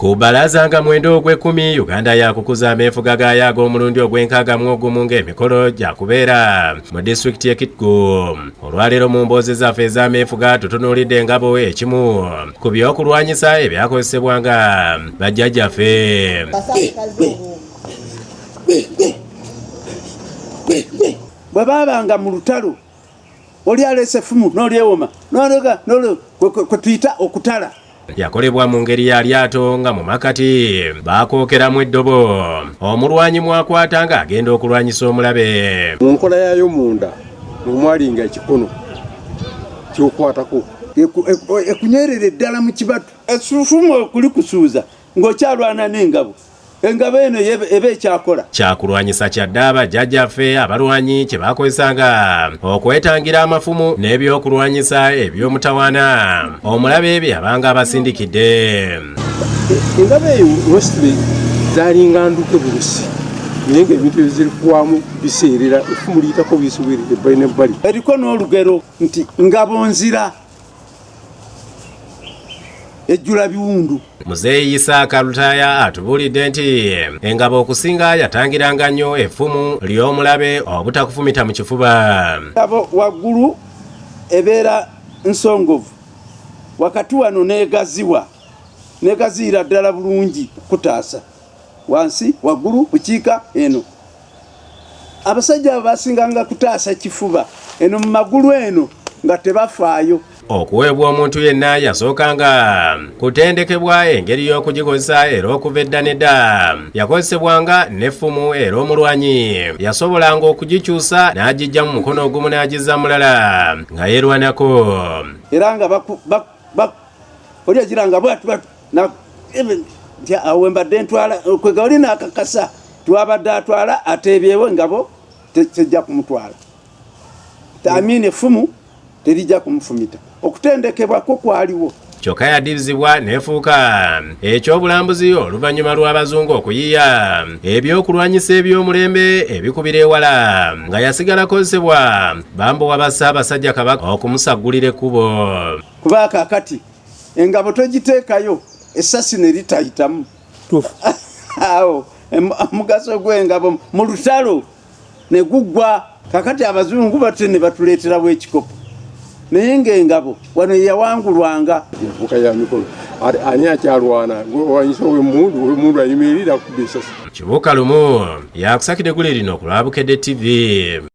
Ku bbalaza nga mwendo ogw'ekkumi Uganda yakukuza ameefuga gaayo ag'omulundi ogw'enkaaga mu ogumu ng'emikolo gyakubeera mu disitulikiti y'e Kitgum. Olwaleero mu mboozi zaffe ez'ameefuga tutunuulidde engabo ekimu ku by'okulwanyisa ebyakozesebwanga bajjajjaffe. Bwe baabanga mu lutalo oli aleese effumu n'olyewoma kwe tuyita okutala. Yakolebwa mu ngeri ya lyato nga mu makati baakookeramu eddobo omulwanyi mwakwata ng'agenda okulwanyisa omulabe. Mu nkola yayo munda omwalinga ekikono ky'okwatako ekunyerera eddala mu kibatu effumu okulikusuuza ng'okyalwana n'engabo. Engabo eno eba ekyakola kyakulwanyisa kyadde bajjajjaffe abalwanyi kye baakozesanga okwetangira amafumu n'ebyokulwanyisa eby'omutawaana omulabe bye yabanga abasindikidde. Engabo eyo mostly zaalinga nduke bulusi naye ng'ebintu ebizirikuwamu biseerera effumu liyitako bisubiridde ebbali n'ebbali. Eriko n'olugero nti ngabo nzira ejjula biwundu. Muzeeyi Isaaka Lutaaya atubuulidde nti engabo okusinga yatangiranga nnyo effumu ly'omulabe obutakufumita mu kifuba. Engabo waggulu ebeera nsongovu wakati wano negaziira ddala bulungi kutaasa wansi waggulu bukiika eno. Abasajja abo basinganga kutaasa kifuba eno mu magulu eno nga tebafaayo. Okuweebwa omuntu yenna yasookanga kutendekebwa engeri y'okugikozesa era okuva edda n'edda yakozesebwanga n'effumu era omulwanyi yasobolanga okugikyusa n'agiggya mu mukono ogumu n'agizza mulala nga yeerwanako. Era nga oli agiranga bwatu awo mbadde ntwala kwega oli n'akakasa twabadde atwala ateebyewo engabo tejja kumutwala. Amiina effumu terijja kumufumita. Okutendekebwa ko kwaliwo. Kyokka yadibizibwa n'efuuka ekyobulambuzi oluvannyuma lw'abazungu okuyiiya ebyokulwanyisa eby'omulembe ebikubira ewala nga yasigala akozesebwa bambowa ba Ssaabasajja Kabaka okumusaggulira ekkubo. Kuba kaakati engabo togiteekayo essasi ne litayitamu. Awo omugaso gw'engabo mu lutalo ne guggwa. Kakati abazungu bate ne batuleeterawo ekikopo naye ng'engabo wano yawangulwanga. Enfuuka ya mikolo ani akyalwana wanyisa omundu ayimirira ku bisasi. Kibuuka lumu yakusakidde guli lino ku lwa Bukedde TV.